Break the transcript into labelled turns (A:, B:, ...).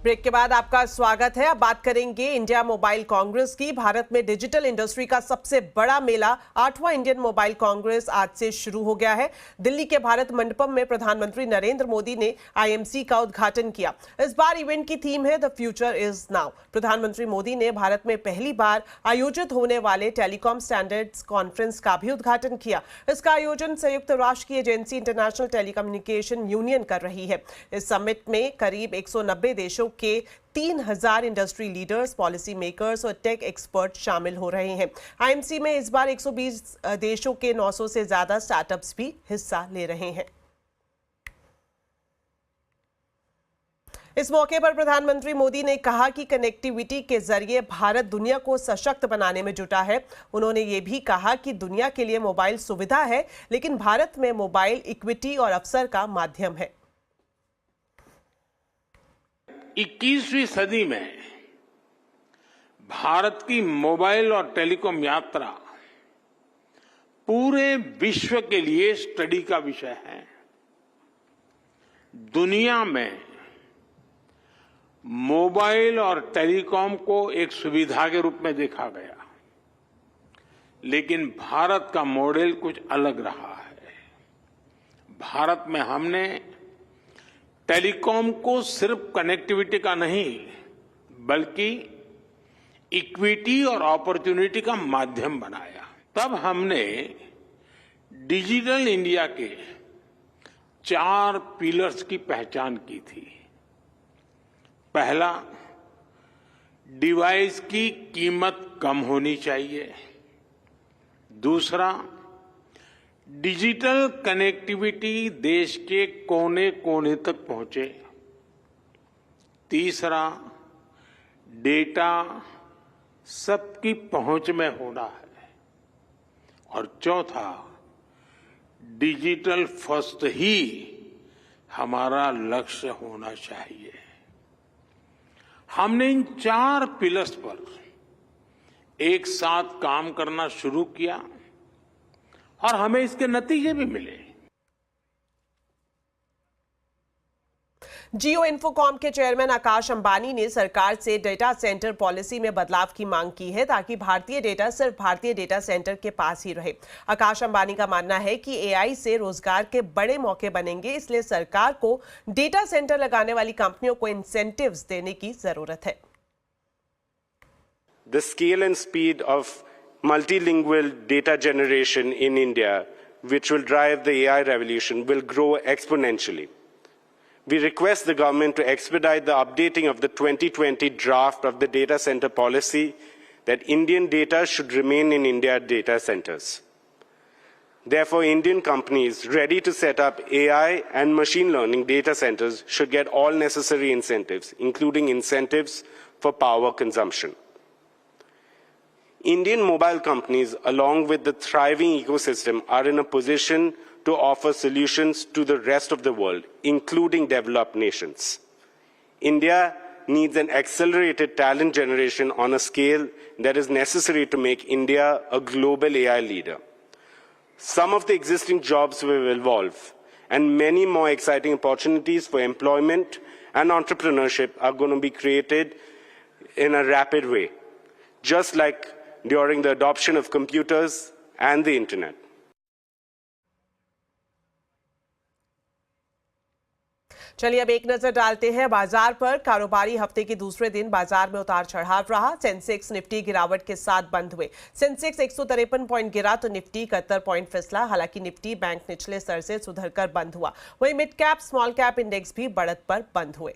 A: Break के बाद आपका स्वागत है। अब बात करेंगे इंडिया मोबाइल कांग्रेस की। भारत में डिजिटल इंडस्ट्री का सबसे बड़ा मेला 8वां इंडियन मोबाइल कांग्रेस आज से शुरू हो गया है। दिल्ली के भारत मंडपम में प्रधानमंत्री नरेंद्र मोदी ने आईएमसी का उद्घाटन किया। इस बार इवेंट की थीम है द फ्यूचर इज नाउ। प्रधानमंत्री मोदी ने भारत में पहली बार आयोजित होने वाले टेलीकॉम स्टैंडर्ड्स कॉन्फ्रेंस का भी उद्घाटन किया। इसका आयोजन संयुक्त राष्ट्र की एजेंसी इंटरनेशनल टेलीकम्युनिकेशन यूनियन कर रही है। इस समिट में करीब 190 देशों के 3000 इंडस्ट्री लीडर्स, पॉलिसी मेकर्स और टेक एक्सपर्ट शामिल हो रहे हैं। आईएमसी में इस बार 120 देशों के 900 से ज्यादा स्टार्टअप्स भी हिस्सा ले रहे हैं। इस मौके पर प्रधानमंत्री मोदी ने कहा कि कनेक्टिविटी के जरिए भारत दुनिया को सशक्त बनाने में जुटा है। उन्होंने ये भी कहा कि दुनिया के लिए मोबाइल सुविधा है, लेकिन भारत में मोबाइल इक्विटी और अवसर का माध्यम है।
B: 21वीं सदी में भारत की मोबाइल और टेलीकॉम यात्रा पूरे विश्व के लिए स्टडी का विषय है। दुनिया में मोबाइल और टेलीकॉम को एक सुविधा के रूप में देखा गया, लेकिन भारत का मॉडल कुछ अलग रहा है। भारत में हमने टेलीकॉम को सिर्फ कनेक्टिविटी का नहीं, बल्कि इक्विटी और अपॉर्चुनिटी का माध्यम बनाया। तब हमने डिजिटल इंडिया के 4 पिलर्स की पहचान की थी। पहला, डिवाइस की कीमत कम होनी चाहिए। दूसरा, डिजिटल कनेक्टिविटी देश के कोने कोने तक पहुंचे। तीसरा, डेटा सबकी पहुंच में होना है। और चौथा, डिजिटल फर्स्ट ही हमारा लक्ष्य होना चाहिए। हमने इन 4 पिलर्स पर एक साथ काम करना शुरू किया और हमें इसके नतीजे भी मिले।
A: जियो इन्फोकॉम के चेयरमैन आकाश अंबानी ने सरकार से डेटा सेंटर पॉलिसी में बदलाव की मांग की है, ताकि भारतीय डेटा सिर्फ भारतीय डेटा सेंटर के पास ही रहे। आकाश अंबानी का मानना है कि एआई से रोजगार के बड़े मौके बनेंगे, इसलिए सरकार को डेटा सेंटर लगाने वाली कंपनियों को इंसेंटिव्स देने की जरूरत है।
C: The scale and speed of multilingual data generation in India, which will drive the AI revolution, will grow exponentially. We request the government to expedite the updating of the 2020 draft of the data center policy that Indian data should remain in India data centers. Therefore, Indian companies ready to set up AI and machine learning data centers should get all necessary incentives, including incentives for power consumption. Indian mobile companies, along with the thriving ecosystem, are in a position to offer solutions to the rest of the world, including developed nations. India needs an accelerated talent generation on a scale that is necessary to make India a global AI leader. Some of the existing jobs will evolve, and many more exciting opportunities for employment and entrepreneurship are going to be created in a rapid way, just like during the adoption of computers and the internet.
A: चलिए अब एक नजर डालते हैं बाजार पर। कारोबारी हफ्ते के दूसरे दिन बाजार में उतार चढ़ाव रहा। सेंसेक्स निफ्टी गिरावट के साथ बंद हुए। सेंसेक्स 153 पॉइंट गिरा तो निफ्टी 71 पॉइंट फिसला। हालांकि निफ्टी बैंक निचले स्तर से सुधरकर बंद हुआ। वहीं mid cap small cap index भी बढ़त पर बंद हुए।